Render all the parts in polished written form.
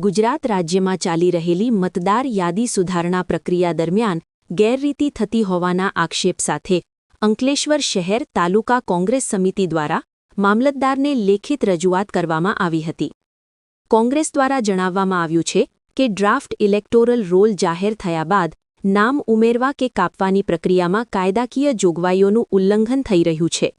ગુજરાત રાજ્યમાં ચાલી રહેલી મતદાર યાદી સુધારણા પ્રક્રિયા દરમિયાન ગેરરીતિ થતી હોવાના આક્ષેપ સાથે અંકલેશ્વર શહેર તાલુકા કોંગ્રેસ સમિતિ દ્વારા મામલતદારને લેખિત રજૂઆત કરવામાં આવી હતી. કોંગ્રેસ દ્વારા જણાવવામાં આવ્યું છે કે ડ્રાફ્ટ ઇલેક્ટોરલ રોલ જાહેર થયા બાદ નામ ઉમેરવા કે કાપવાની પ્રક્રિયામાં કાયદાકીય જોગવાઈઓનું ઉલ્લંઘન થઈ રહ્યું છે.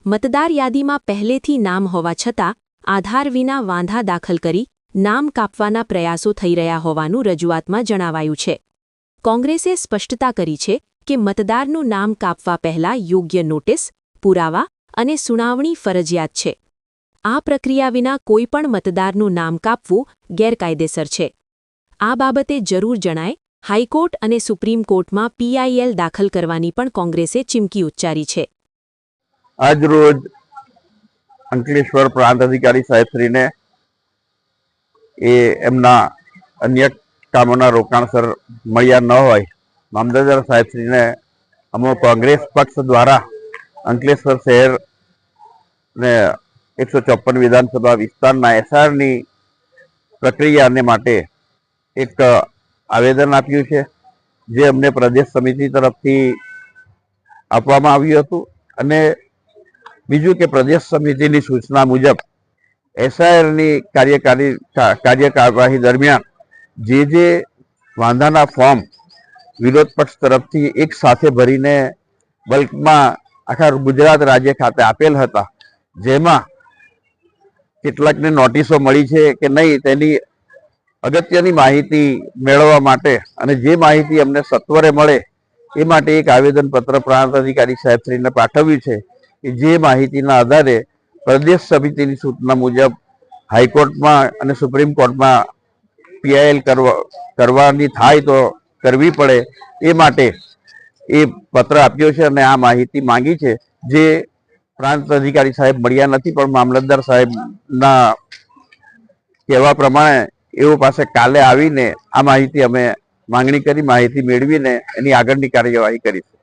મતદાર યાદીમાં પહેલેથી નામ હોવા છતાં આધાર વિના વાંધા દાખલ કરી નામ કાપવાના પ્રયાસો થઈ રહ્યા હોવાનું રજૂઆતમાં જણાવાયું છે. કોંગ્રેસે સ્પષ્ટતા કરી છે કે મતદારનું નામ કાપવા પહેલા યોગ્ય નોટિસ, પુરાવા અને સુનાવણી ફરજિયાત છે. આ પ્રક્રિયા વિના કોઈપણ મતદારનું નામ કાપવું ગેરકાયદેસર છે. આ બાબતે જરૂર જણાય હાઈકોર્ટ અને સુપ્રીમ કોર્ટમાં PIL દાખલ કરવાની પણ કોંગ્રેસે ચીમકી ઉચ્ચારી છે. આજરોજ અંકલેશ્વર પ્રાંત અધિકારી સાહેબશ્રીને એમના અન્ય કામોના રોકાણસર મળ્યા ન હોય મામલતદાર સાહેબશ્રીને અમો કોંગ્રેસ પક્ષ દ્વારા અંકલેશ્વર શહેર ને 154 વિધાનસભા વિસ્તારના SRની પ્રક્રિયાને માટે એક આવેદન આપ્યું છે, જે અમને પ્રદેશ સમિતિ તરફથી આપવામાં આવ્યું હતું. અને બીજું કે પ્રદેશ સમિતિની સૂચના મુજબ SRની કાર્યકારી દરમિયાન જે વાંધાના ફોર્મ વિરોધ પક્ષ તરફથી એક સાથે ભરીને બલ્કમાં આખા ગુજરાત રાજ્ય ખાતે આપેલ હતા, જેમાં કેટલાકને નોટિસો મળી છે કે નહીં તેની અગત્યની માહિતી મેળવવા માટે અને જે માહિતી અમને સત્વરે મળે એ માટે એક આવેદનપત્ર પ્રાંત અધિકારી સાહેબશ્રીને પાઠવ્યું છે કે જે માહિતીના આધારે પ્રદેશ સમિતિની સૂચના મુજબ હાઈકોર્ટમાં અને સુપ્રીમ કોર્ટમાં PIL કરવાની થાય તો કરવી પડે એ માટે એ પત્ર આપ્યો છે અને આ માહિતી માંગી છે, જે પ્રાંત અધિકારી સાહેબ મળ્યા નથી, પણ મામલતદાર સાહેબના કહેવા પ્રમાણે એઓ પાસે કાલે આવીને આ માહિતી અમે માંગણી કરી માહિતી મેળવીને એની આગળની કાર્યવાહી કરીશું.